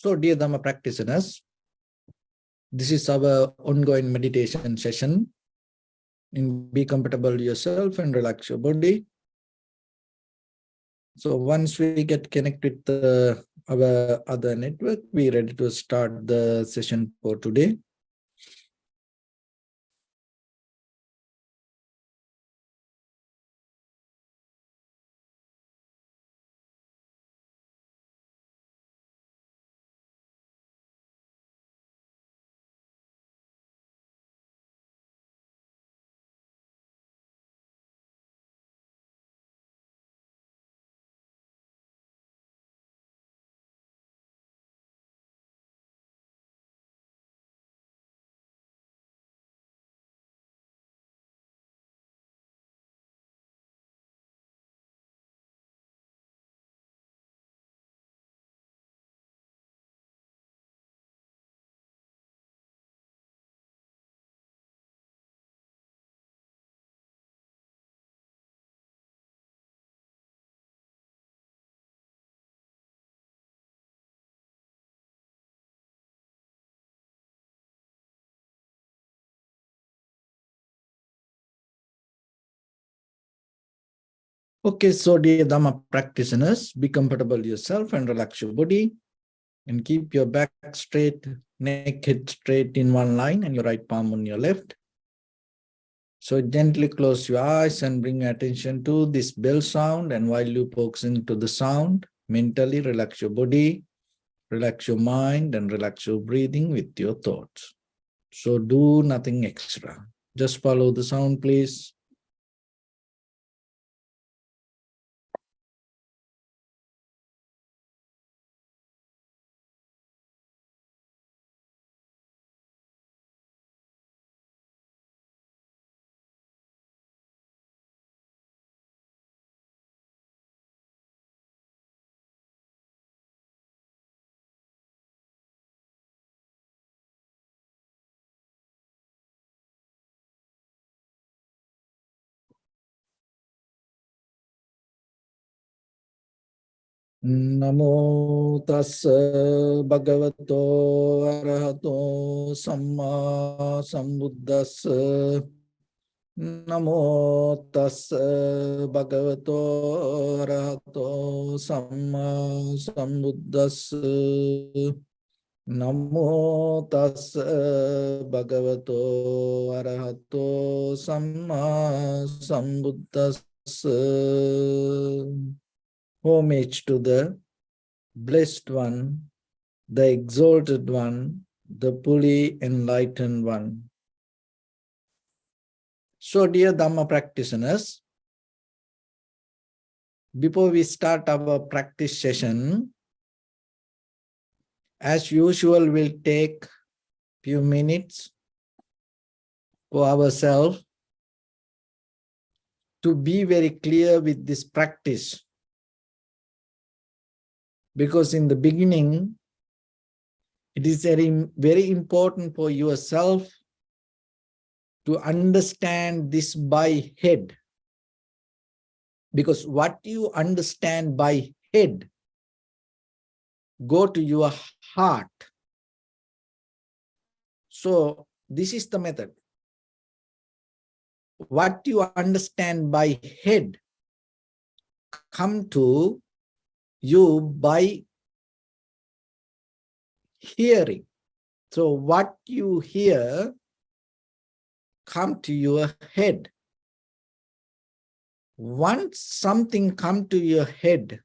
So, dear Dhamma practitioners, this is our ongoing meditation session. Be comfortable yourself and relax your body. So once we get connected with our other network, we're ready to start the session for today. Okay, so dear Dhamma practitioners, be comfortable yourself and relax your body and keep your back straight, neck head straight in one line and your right palm on your left. So gently close your eyes and bring attention to this bell sound, and while you focusing to the sound, mentally relax your body, relax your mind and relax your breathing with your thoughts. So do nothing extra. Just follow the sound, please. Namo tassa bhagavato arahato samma sambuddhassa. Namo tassa bhagavato arahato samma sambuddhassa. Namo tassa bhagavato arahato samma sambuddhassa. Homage to the blessed one, the exalted one, the fully enlightened one. So, dear Dhamma practitioners, before we start our practice session, as usual, we'll take few minutes for ourselves to be very clear with this practice. Because in the beginning, it is very important for yourself to understand this by head. Because what you understand by head go to your heart. So this is the method. What you understand by head come to you by hearing. So what you hear come to your head. Once something come to your head,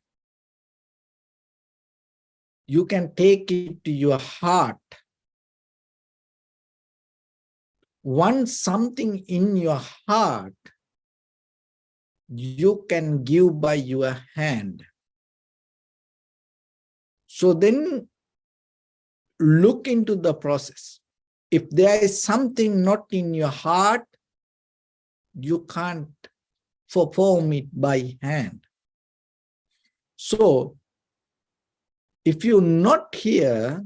you can take it to your heart. Once something in your heart, you can give by your hand. So then look into the process. If there is something not in your heart, you can't perform it by hand. So if you not hear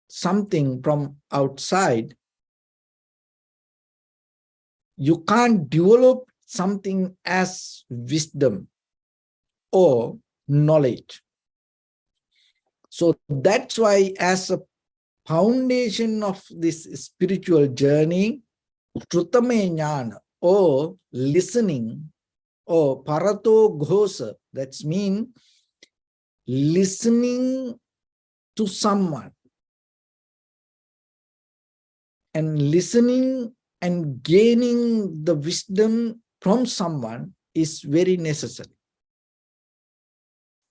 something from outside, you can't develop something as wisdom or knowledge. So that's why, as a foundation of this spiritual journey, Trutame Jnana, or listening, or Parato Ghosa, that's mean listening to someone, and listening and gaining the wisdom from someone is very necessary.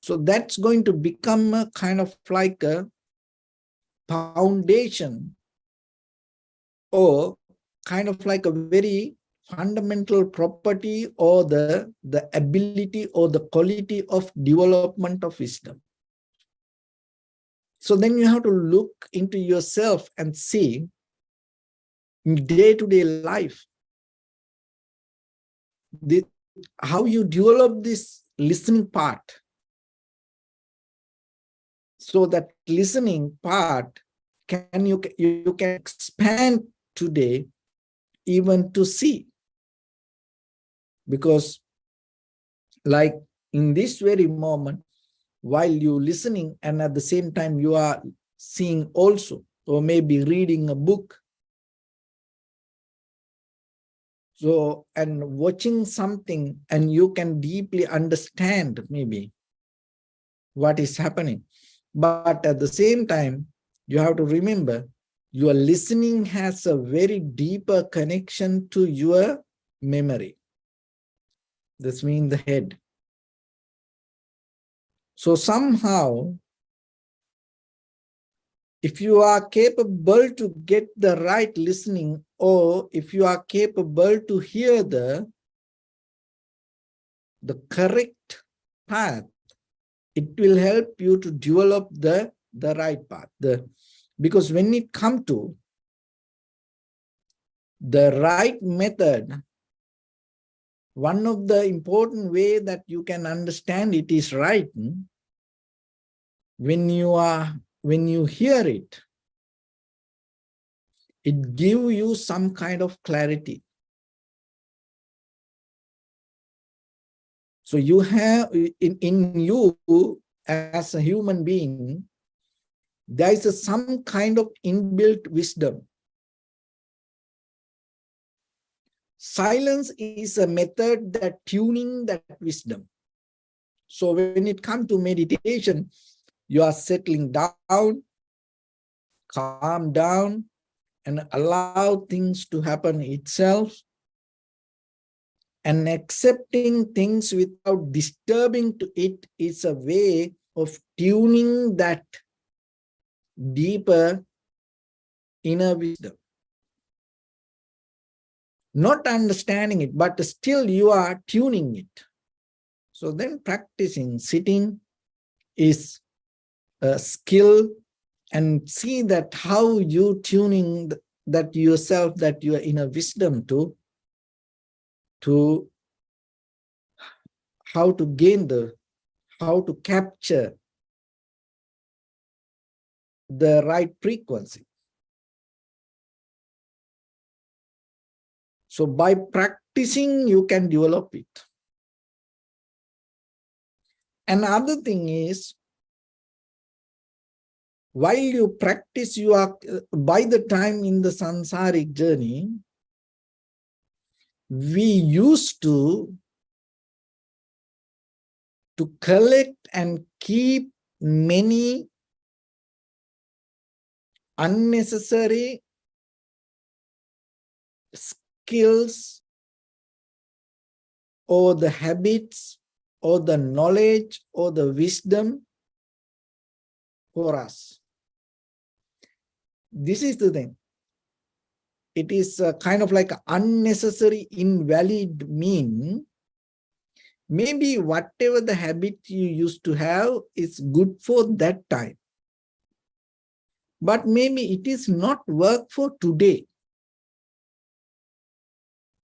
So that's going to become a kind of like a foundation, or kind of like a very fundamental property, or the ability or the quality of development of wisdom. So then you have to look into yourself and see in day-to-day life how you develop this listening part. So that listening part you can expand today even to see. Because like in this very moment, while you listening and at the same time you are seeing also, or maybe reading a book, so and watching something, and you can deeply understand maybe what is happening. But at the same time, you have to remember your listening has a very deeper connection to your memory. This means the head. So somehow, if you are capable to get the right listening, or if you are capable to hear the correct path, it will help you to develop the right path. Because when it comes to the right method, one of the important way that you can understand it is right, when you hear it, it gives you some kind of clarity. So you have in you as a human being, there is some kind of inbuilt wisdom. Silence is a method that tuning that wisdom. So when it comes to meditation, you are settling down, calm down, and allow things to happen itself, and accepting things without disturbing to it is a way of tuning that deeper inner wisdom. Not understanding it, but still you are tuning it. So then practicing sitting is a skill, and see that how you tuning that yourself, that your inner wisdom to how to gain how to capture the right frequency. So by practicing, you can develop it. Another thing is, while you practice, you are, by the time in the samsaric journey, we used to collect and keep many unnecessary skills, or the habits, or the knowledge, or the wisdom for us. This is the thing. It is a kind of like unnecessary, invalid mean. Maybe whatever the habit you used to have is good for that time, but maybe it is not work for today.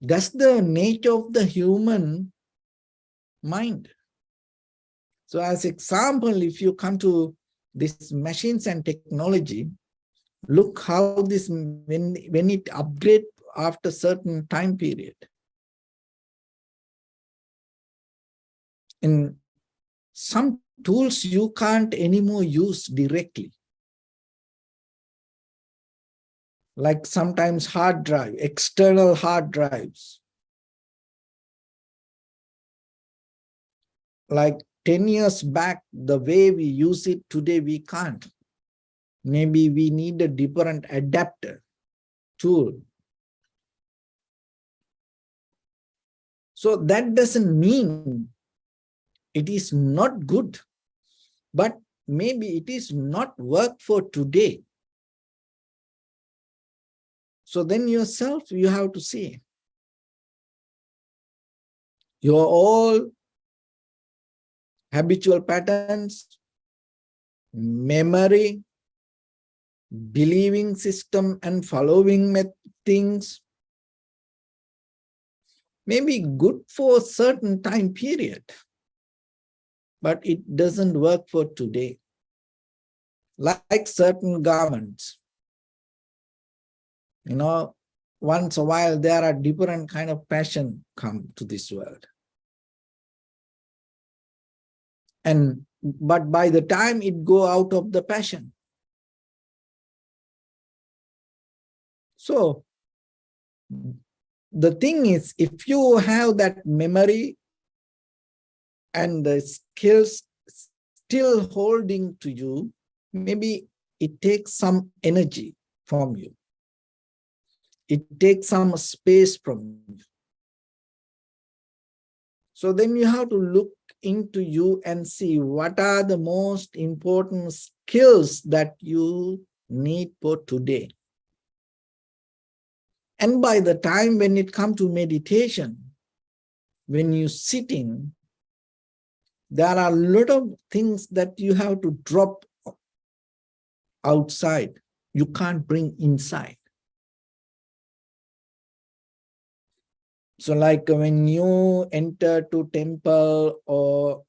That's the nature of the human mind. So as example, if you come to this machines and technology, look how this, when it upgrade after certain time period. In some tools you can't anymore use directly. Like sometimes hard drive, external hard drives. Like 10 years back, the way we use it today, we can't. Maybe we need a different adapter tool. So that doesn't mean it is not good, but maybe it is not work for today. So then yourself, you have to see. Your all habitual patterns, memory, believing system and following things may be good for a certain time period, but it doesn't work for today. Like certain garments, once a while there are different kind of passion come to this world. But by the time it go out of the passion. So the thing is, if you have that memory and the skills still holding to you, maybe it takes some energy from you. It takes some space from you. So then you have to look into you and see what are the most important skills that you need for today. And by the time when it comes to meditation, when you're sitting, there are a lot of things that you have to drop outside. You can't bring inside. So like when you enter to temple or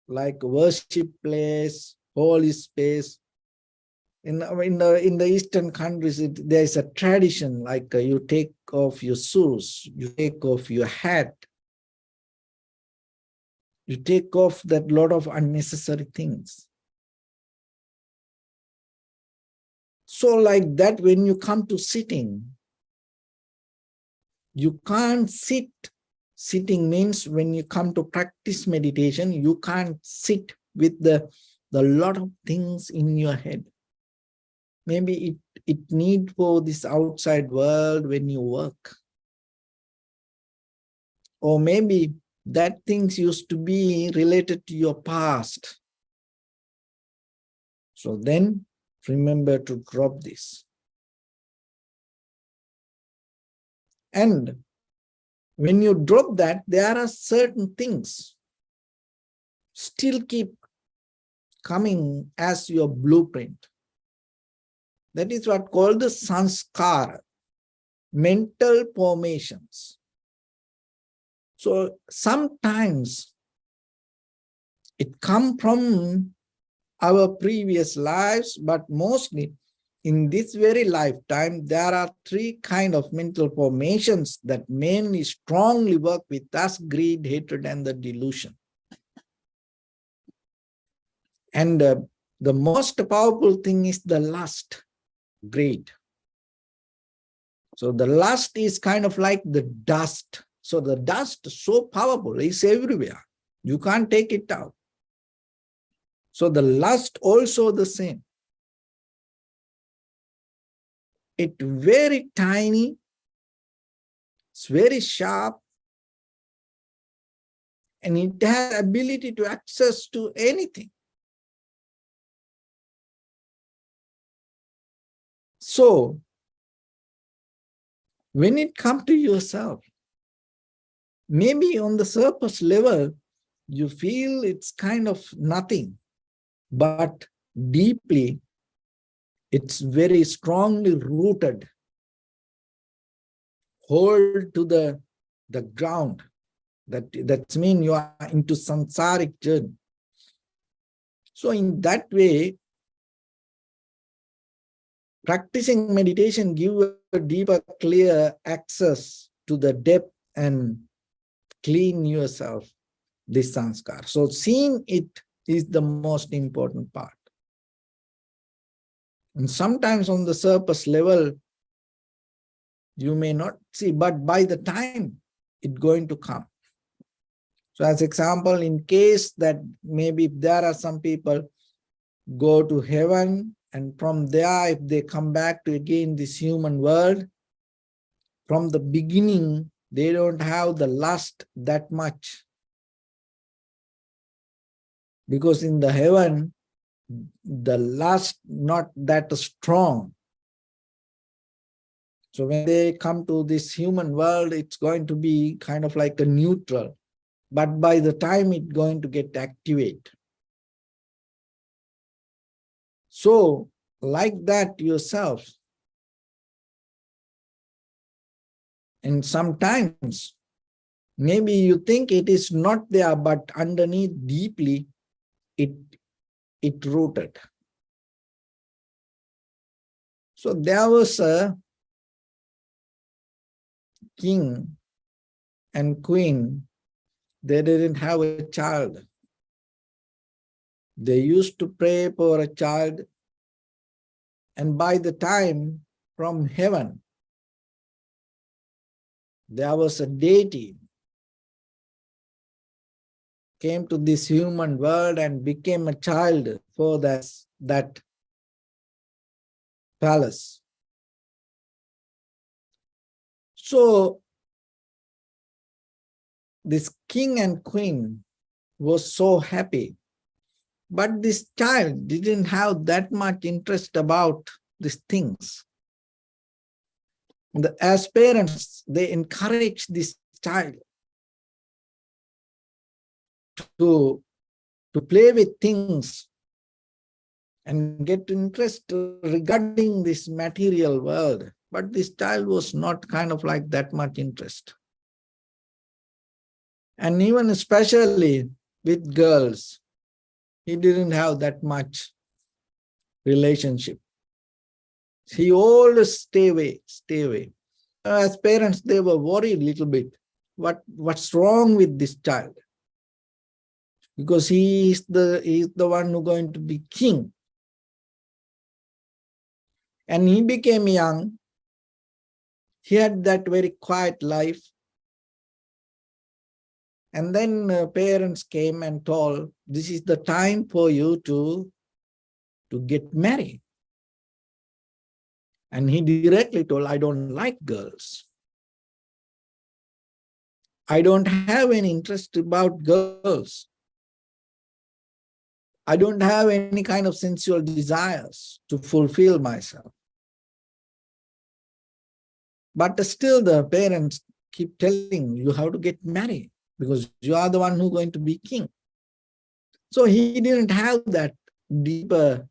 like worship place, holy space, in the Eastern countries, there is a tradition like you take off your shoes, you take off your hat, you take off that lot of unnecessary things. So like that, when you come to sitting, you can't sit. Sitting means when you come to practice meditation, you can't sit with the lot of things in your head. Maybe it need for this outside world when you work. Or maybe that things used to be related to your past. So then remember to drop this. And when you drop that, there are certain things still keep coming as your blueprint. That is what called the sanskara, mental formations. So sometimes it comes from our previous lives, but mostly in this very lifetime, there are three kinds of mental formations that mainly strongly work with us: greed, hatred, and the delusion. And the most powerful thing is the lust, greed. So the lust is kind of like the dust. So the dust is so powerful, it's everywhere. You can't take it out. So the lust also the same. It's very tiny, it's very sharp, and it has ability to access to anything. So when it comes to yourself, maybe on the surface level, you feel it's kind of nothing, but deeply, it's very strongly rooted, hold to the ground. That means you are into samsaric journey. So in that way, practicing meditation gives a deeper, clear access to the depth and clean yourself, this sanskar. So seeing it is the most important part. And sometimes on the surface level, you may not see, but by the time it's going to come. So as example, in case that maybe if there are some people go to heaven, and from there, if they come back to again this human world, from the beginning, they don't have the lust that much. Because in the heaven, the lust not that strong. So when they come to this human world, it's going to be kind of like a neutral. But by the time it's going to get activated. So like that yourself. And sometimes maybe you think it is not there, but underneath deeply, it rooted. So there was a king and queen. They didn't have a child. They used to pray for a child. And by the time from heaven, there was a deity came to this human world and became a child for that palace. So this king and queen was so happy, but this child didn't have that much interest about these things. As parents, they encourage this child to play with things and get interest regarding this material world. But this child was not kind of like that much interest. And even especially with girls, he didn't have that much relationship. He always stay away. As parents, they were worried a little bit. What's wrong with this child? Because he is the one who's going to be king. And he became young. He had that very quiet life. And then parents came and told, this is the time for you to get married. And he directly told, I don't like girls. I don't have any interest about girls. I don't have any kind of sensual desires to fulfill myself. But still the parents keep telling you have to get married because you are the one who's going to be king. So he didn't have that deeper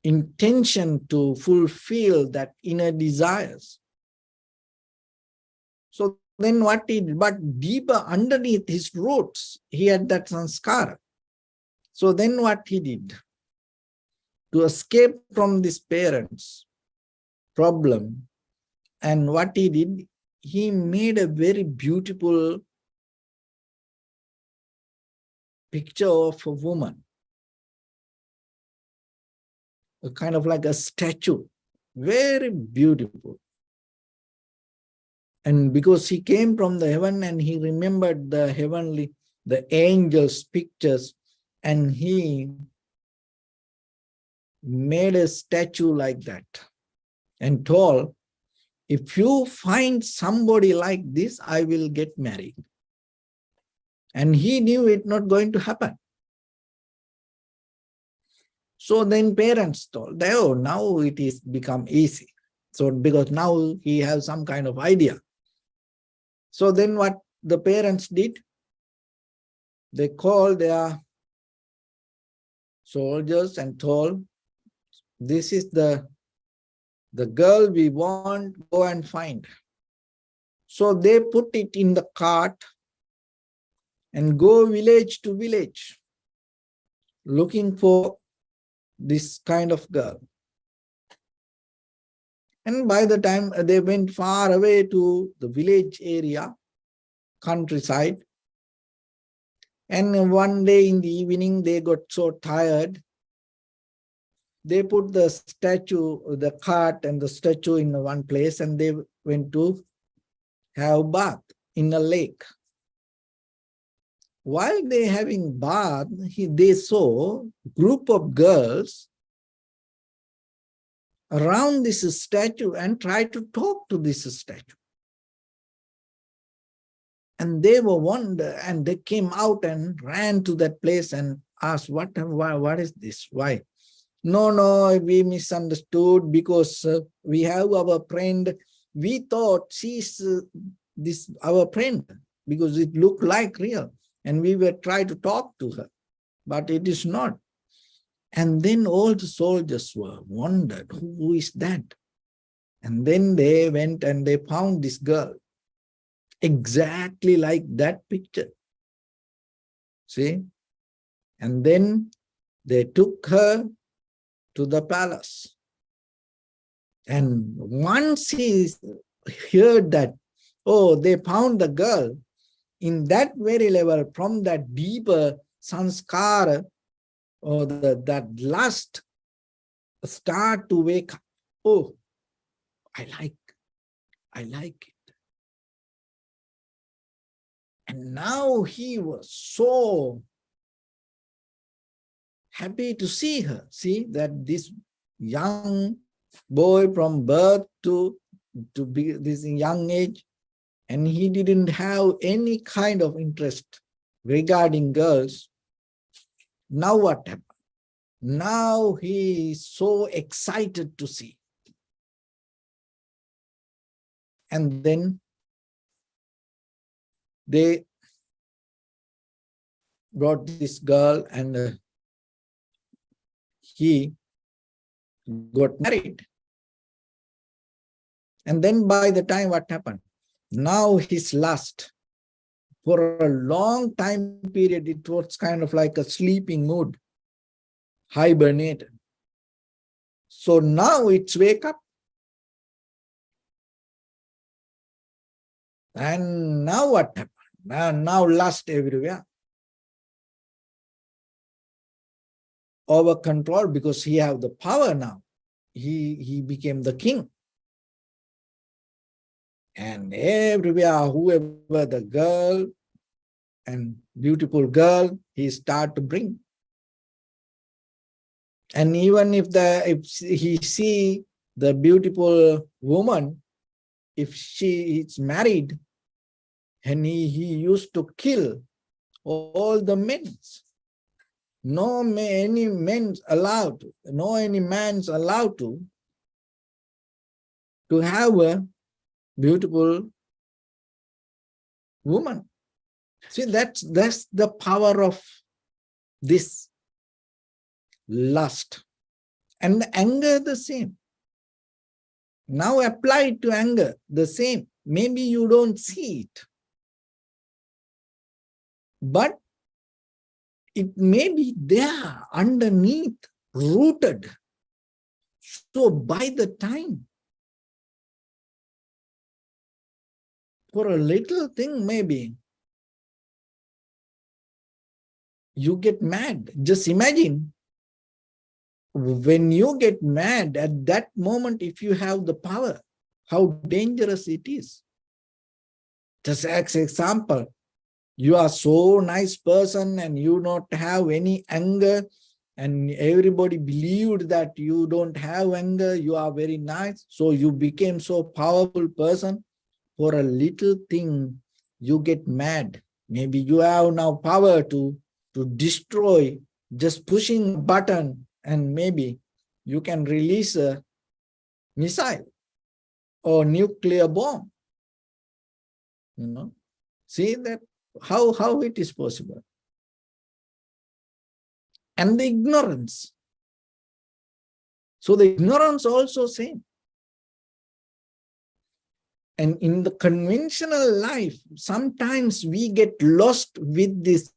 intention to fulfill that inner desires. So then what he did, but deeper underneath his roots, he had that sanskara. So then what he did, to escape from this parents' problem, and what he did, he made a very beautiful picture of a woman, a kind of like a statue, very beautiful. And because he came from the heaven and he remembered the heavenly, the angels' pictures, and he made a statue like that and told, if you find somebody like this, I will get married. And he knew it not going to happen. So then parents told, oh, now it is become easy. So because now he has some kind of idea. So then what the parents did, they called their soldiers and told, this is the girl we want, go and find. So they put it in the cart and go village to village looking for this kind of girl. And by the time they went far away to the village area, countryside, And one day in the evening, they got so tired. They put the statue, the cart and the statue in one place, and they went to have bath in a lake. While they having bath, they saw a group of girls around this statue and tried to talk to this statue. And they were wonder, and they came out and ran to that place and asked, what is this? Why? No, we misunderstood because we have our friend. We thought she's this our friend because it looked like real. And we were trying to talk to her, but it is not. And then all the soldiers were wondered, who is that? And then they went and they found this girl, exactly like that picture. See? And then they took her to the palace. And once he heard that, oh, they found the girl, in that very level, from that deeper sanskara, or that lust, start to wake up. Oh, I like it. And now he was so happy to see her. See that this young boy from birth to be this young age, and he didn't have any kind of interest regarding girls. Now what happened? Now he is so excited to see. And then they brought this girl and he got married. And then by the time what happened? Now his lust, for a long time period, it was kind of like a sleeping mood, hibernated. So now it's wake up. And now what happened? Now lust everywhere. Over control, because he have the power now. He became the king. And everywhere, whoever the girl and beautiful girl, he start to bring. And even if he see the beautiful woman, if she is married, and he used to kill all the men. No any man's allowed, no any man's allowed to have a beautiful woman. See, that's the power of this lust. And anger the same. Now apply it to anger the same. Maybe you don't see it, but it may be there underneath, rooted. So by the time, for a little thing maybe, you get mad. Just imagine, when you get mad at that moment, if you have the power, how dangerous it is. Just as example, you are so nice person and you don't have any anger, and everybody believed that you don't have anger, you are very nice, so you became so powerful person. For a little thing, you get mad. Maybe you have now power to destroy, just pushing a button, and maybe you can release a missile or nuclear bomb. You know, see that how it is possible. And the ignorance. So the ignorance also same. And in the conventional life, sometimes we get lost with this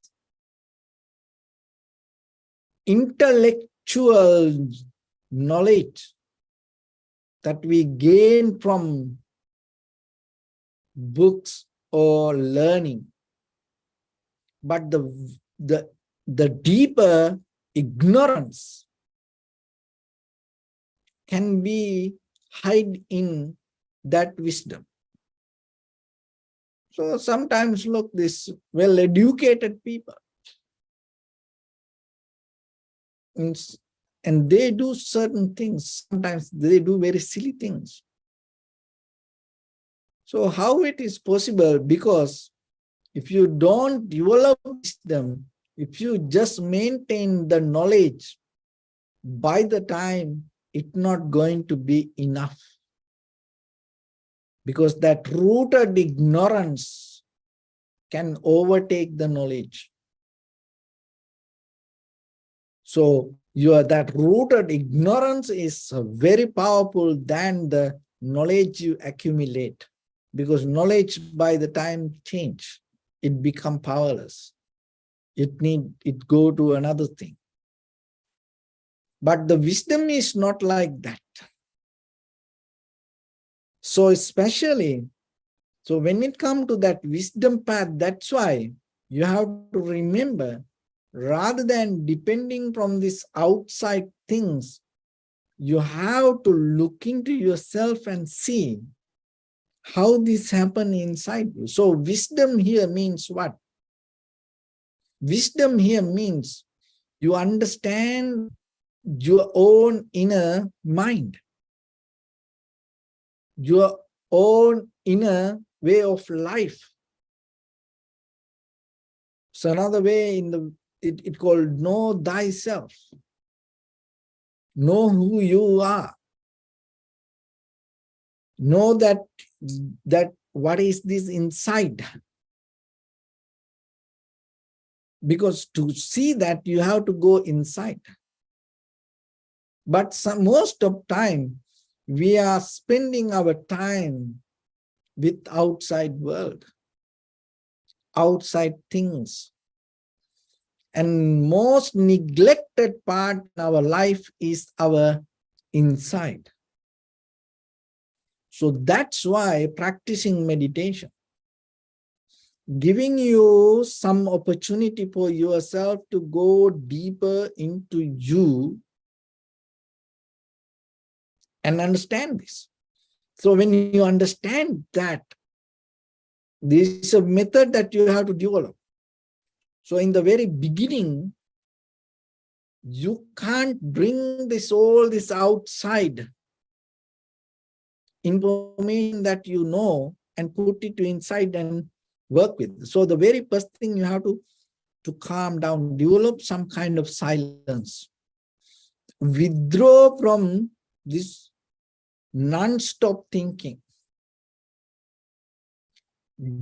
intellectual knowledge that we gain from books or learning. But the the deeper ignorance can be hide in that wisdom. So sometimes look, this well-educated people, and they do certain things. Sometimes they do very silly things. So how it is possible? Because if you don't develop wisdom, if you just maintain the knowledge, by the time it's not going to be enough. Because that rooted ignorance can overtake the knowledge. So that rooted ignorance is very powerful than the knowledge you accumulate. Because knowledge by the time change, it become powerless. It go to another thing. But the wisdom is not like that. So especially, so when it comes to that wisdom path, that's why you have to remember, rather than depending from these outside things, you have to look into yourself and see how this happens inside you. So wisdom here means what? Wisdom here means you understand your own inner mind, your own inner way of life. So another way it called know thyself. Know who you are. Know that what is this inside. Because to see that, you have to go inside. But most of time, we are spending our time with outside world, outside things. And most neglected part in our life is our inside. So that's why practicing meditation, giving you some opportunity for yourself to go deeper into you and understand this. So when you understand that, this is a method that you have to develop. So in the very beginning, you can't bring all this outside information that you know and put it inside and work with. So the very first thing you have to calm down, develop some kind of silence. Withdraw from this non-stop thinking.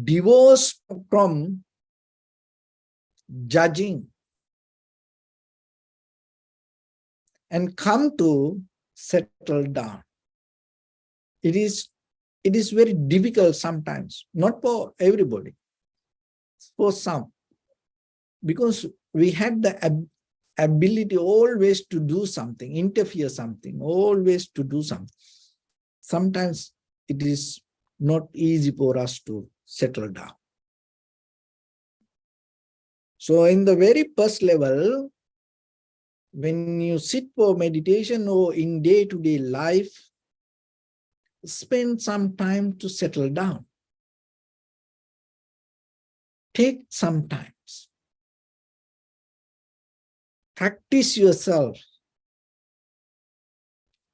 Divorce from judging. And come to settle down. It is very difficult sometimes, not for everybody, for some. Because we had the ability always to do something, interfere something, always to do something. Sometimes it is not easy for us to settle down. So in the very first level, when you sit for meditation or in day-to-day life, spend some time to settle down. Take some time. Practice yourself.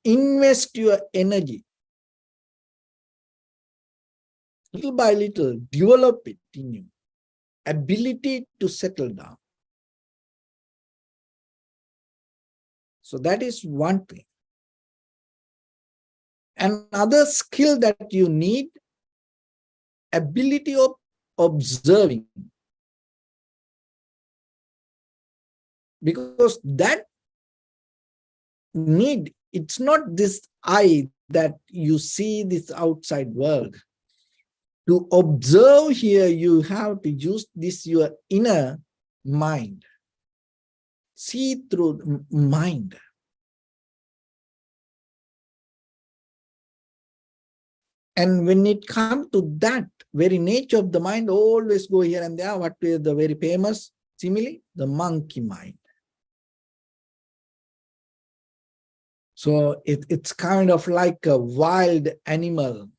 Invest your energy. Little by little, develop it in you. Ability to settle down. So that is one thing. Another skill that you need, ability of observing. Because that need, it's not this eye that you see this outside world. To observe here, you have to use this your inner mind. See through mind. And when it comes to that very nature of the mind, always go here and there. What is the very famous? Similarly, the monkey mind. So it's kind of like a wild animal,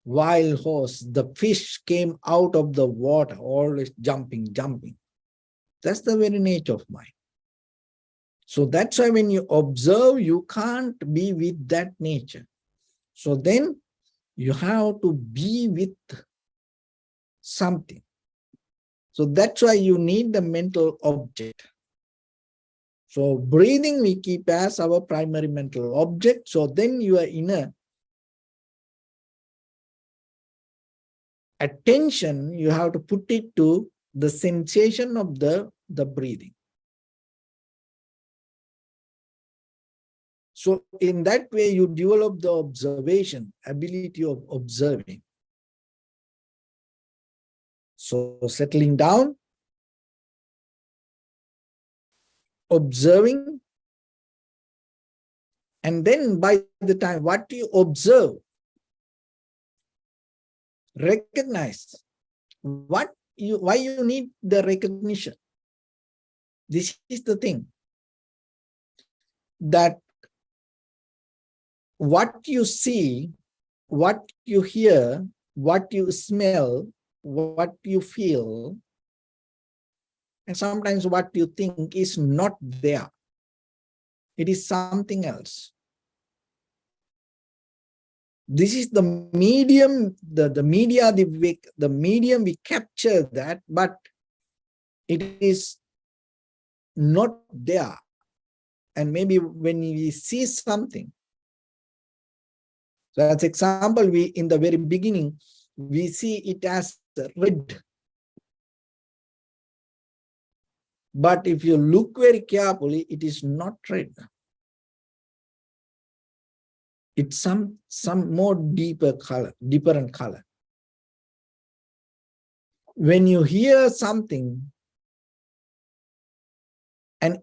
wild horse. The fish came out of the water, always jumping, jumping. That's the very nature of mind. So that's why when you observe, you can't be with that nature. So then you have to be with something. So that's why you need the mental object. So breathing we keep as our primary mental object. So then your inner attention, you have to put it to the sensation of the breathing. So in that way, you develop the observation, ability of observing. So settling down, observing, and then by the time what you observe, recognize why you need the recognition. This is the thing, that what you see, what you hear, what you smell, what you feel, and sometimes what you think is not there. It is something else. This is the medium, the medium we capture that, but it is not there. And maybe when we see something, so as example, we in the very beginning, we see it as red. But if you look very carefully, it is not red. It's some more deeper color, different color. When you hear something, and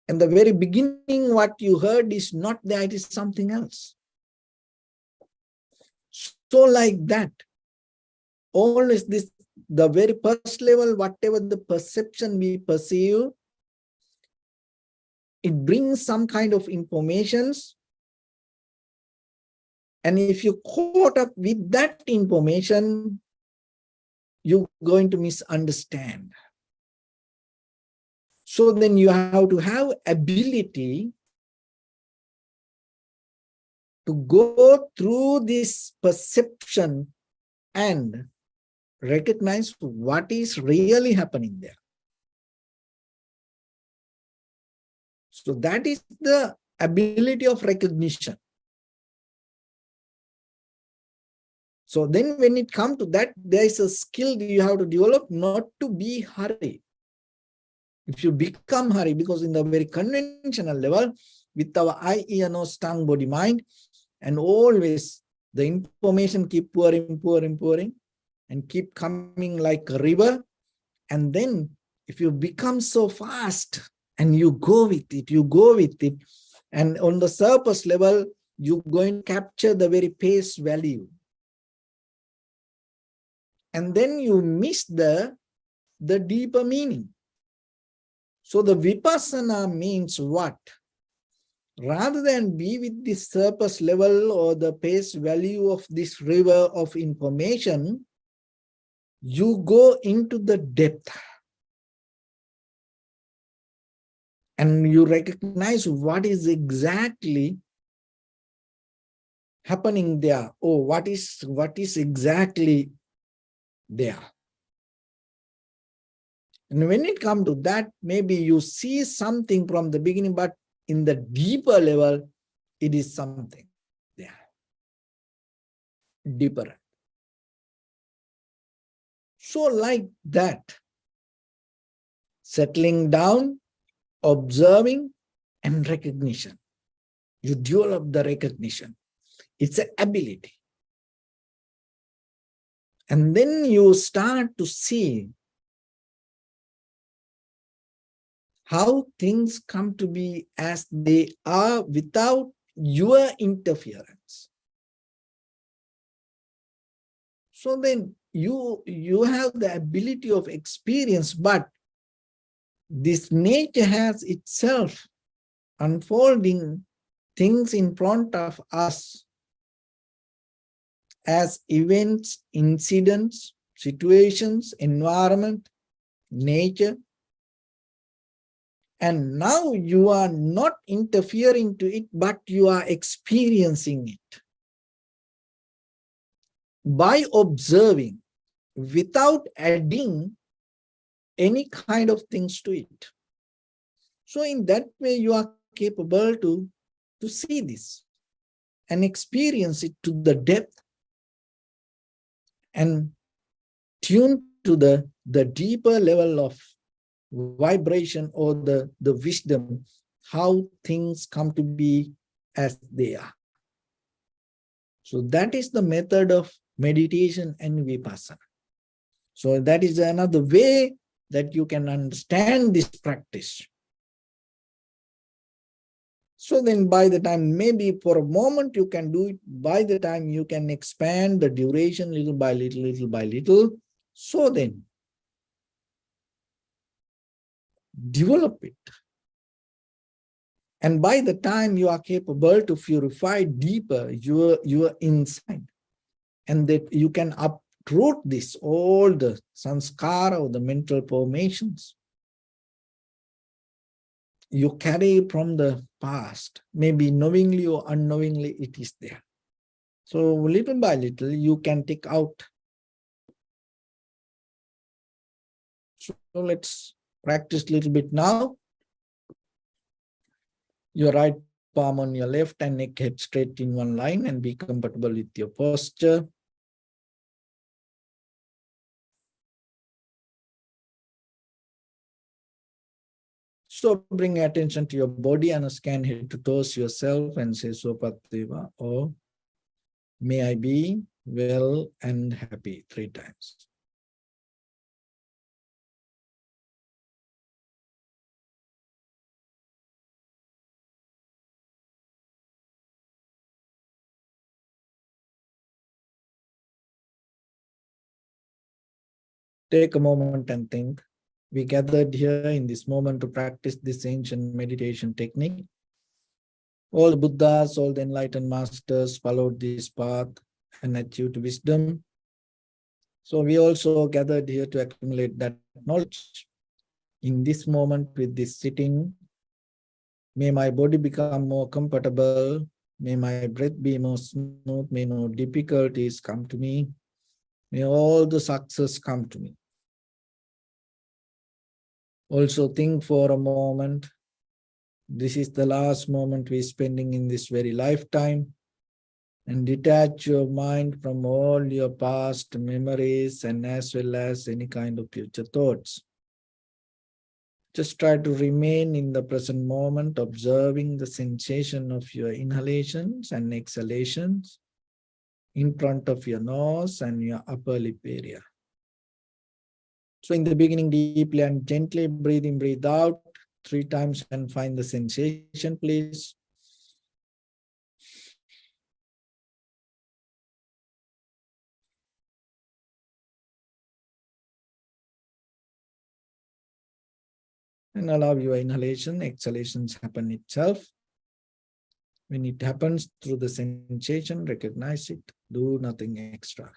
in the very beginning, what you heard is not there, it is something else. So like that, always this, the very first level, whatever the perception we perceive, it brings some kind of informations. And if you caught up with that information, you're going to misunderstand. So then you have to have ability to go through this perception and recognize what is really happening there. So that is the ability of recognition. So then when it comes to that, there is a skill you have to develop not to be hurried. If you become hurried, because in the very conventional level, with our eye, ear, nose, tongue, body, mind, and always the information keep pouring, and keep coming like a river. And then if you become so fast and you go with it, and on the surface level, you're going to capture the very face value. And then you miss the deeper meaning. So the vipassana means what? Rather than be with the surface level or the face value of this river of information, you go into the depth. And you recognize what is exactly happening there. Oh, what is exactly there. And when it comes to that, maybe you see something from the beginning, but in the deeper level, it is something there. Deeper. So like that, settling down, observing, and recognition. You develop the recognition. It's an ability. And then you start to see how things come to be as they are without your interference. So then you have the ability of experience, but This nature has itself unfolding things in front of us as events, incidents, situations, environment, nature. And now you are not interfering to it, but you are experiencing it by observing without adding any kind of things to it. So in that way, you are capable to see this and experience it to the depth and tune to the deeper level of vibration or the wisdom, how things come to be as they are. So that is the method of meditation and vipassana. So that is another way that you can understand this practice. So then by the time, maybe for a moment you can do it, by the time you can expand the duration little by little, little by little. So then develop it. And by the time you are capable to purify deeper your inside, and that you can uproot this, all the sanskara or the mental formations you carry from the past, maybe knowingly or unknowingly it is there. So little by little you can take out. So let's practice a little bit now. Your right palm on your left and neck head straight in one line, and be comfortable with your posture. So bring attention to your body and scan head to toes yourself and say Sopativa, or may I be well and happy 3 times. Take a moment and think. We gathered here in this moment to practice this ancient meditation technique. All the Buddhas, all the enlightened masters followed this path and achieved wisdom. So we also gathered here to accumulate that knowledge. In this moment with this sitting, may my body become more comfortable. May my breath be more smooth. May no difficulties come to me. May all the success come to me. Also think for a moment. This is the last moment we're spending in this very lifetime. And detach your mind from all your past memories and as well as any kind of future thoughts. Just try to remain in the present moment, observing the sensation of your inhalations and exhalations in front of your nose and your upper lip area. So in the beginning, deeply and gently breathe in, breathe out 3 times and find the sensation, please. And allow your inhalation, exhalations happen itself. When it happens through the sensation, recognize it, do nothing extra.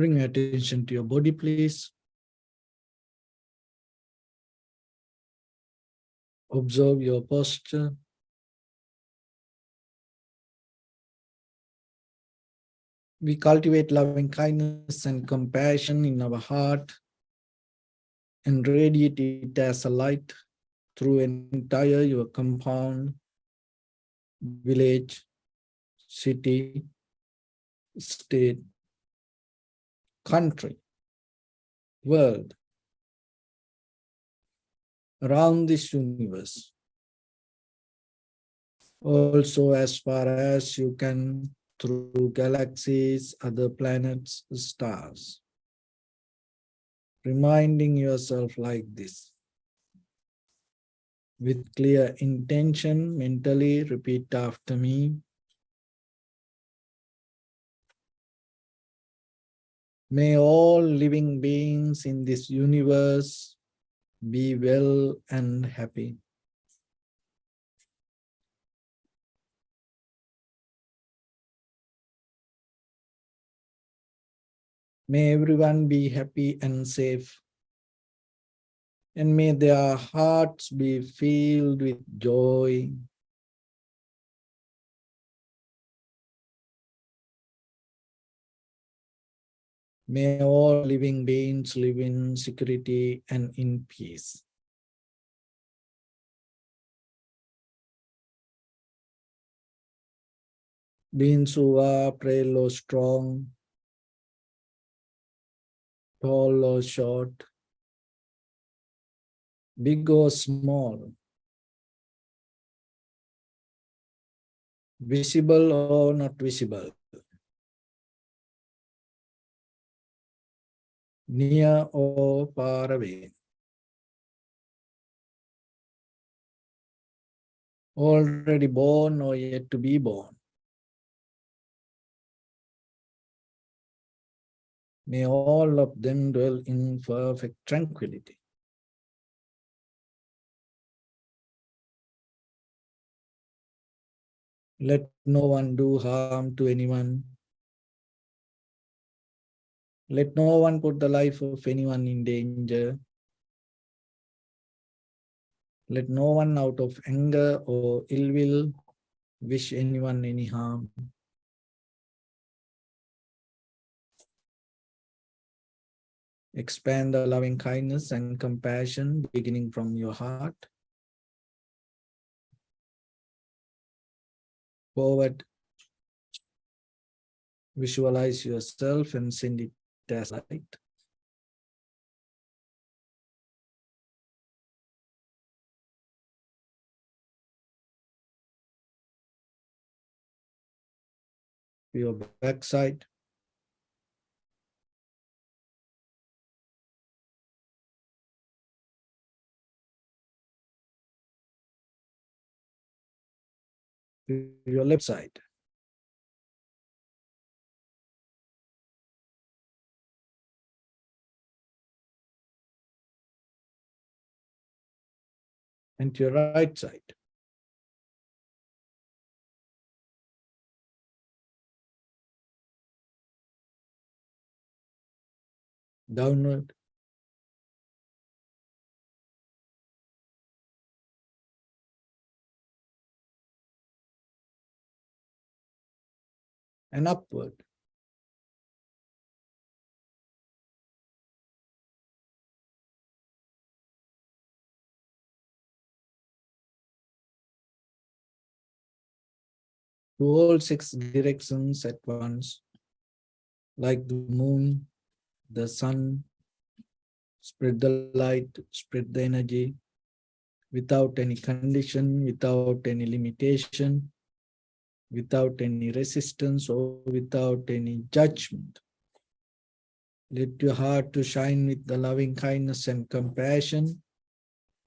Bring your attention to your body, please. Observe your posture. We cultivate loving kindness and compassion in our heart and radiate it as a light through entire your compound, village, city, state, country, world, around this universe. Also, as far as you can, through galaxies, other planets, stars. Reminding yourself like this. With clear intention, mentally repeat after me. May all living beings in this universe be well and happy. May everyone be happy and safe. And may their hearts be filled with joy. May all living beings live in security and in peace. Beings who are frail or strong, tall or short, big or small, visible or not visible, near or far away, already born or yet to be born. May all of them dwell in perfect tranquility. Let no one do harm to anyone. Let no one put the life of anyone in danger. Let no one out of anger or ill will wish anyone any harm. Expand the loving kindness and compassion beginning from your heart. Forward. Visualize yourself and send it as light. Your backside. Your left side. And to your right side. Downward. And upward. To all 6 directions at once, like the moon, the sun, spread the light, spread the energy, without any condition, without any limitation, without any resistance or without any judgment. Let your heart to shine with the loving kindness and compassion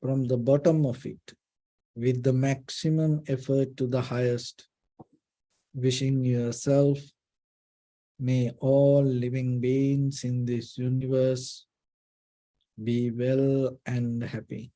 from the bottom of it, with the maximum effort to the highest. Wishing yourself, may all living beings in this universe be well and happy.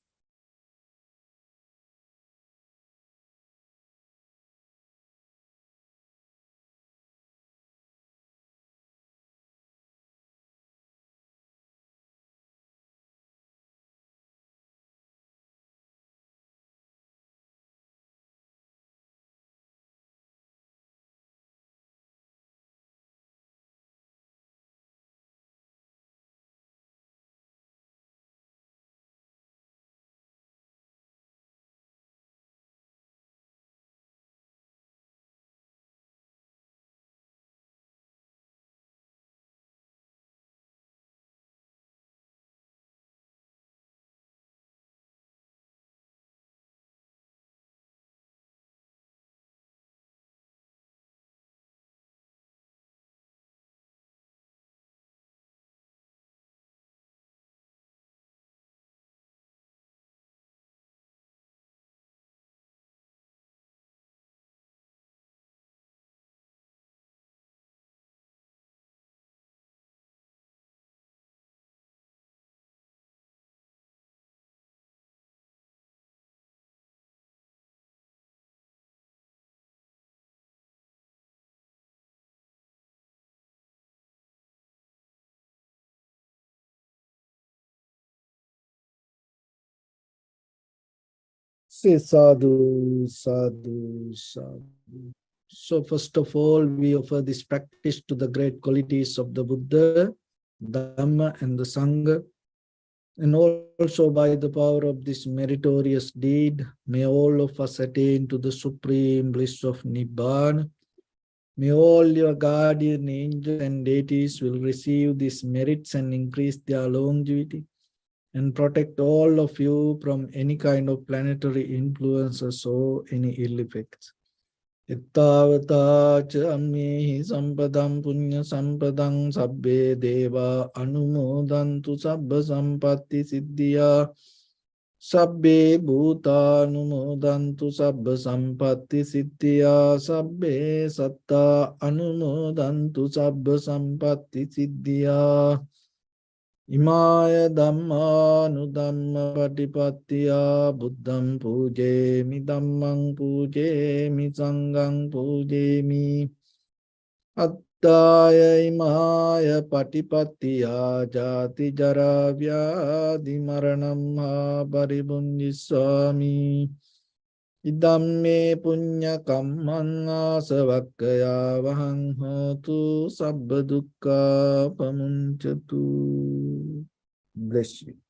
Say sadhu, sadhu, sadhu. So first of all, we offer this practice to the great qualities of the Buddha, Dhamma and the Sangha. And also by the power of this meritorious deed, may all of us attain to the supreme bliss of Nibbana. May all your guardian angels and deities will receive these merits and increase their longevity and protect all of you from any kind of planetary influences or any ill effects. Ittavata cha ammehi sampadam punya sampadam sabbe deva anumodantu sabba sampatti siddhya sabbe bhuta anumodantu sabba sampatti siddhya sabbe satta anumodantu sabba sampatti siddhya Imaya Dhamma Nudhamma Patipattiya Buddham Pujemi Dhammang Pujemi Sanghang Pujemi Attaya Imaya Patipattiya Jati Jara Vyadi Maranam Ha Paribunjiswami Idamme Punya Kammang Asavakkaya Vahang Hotu Sabba Dukkha Pamunchatu. Bless you.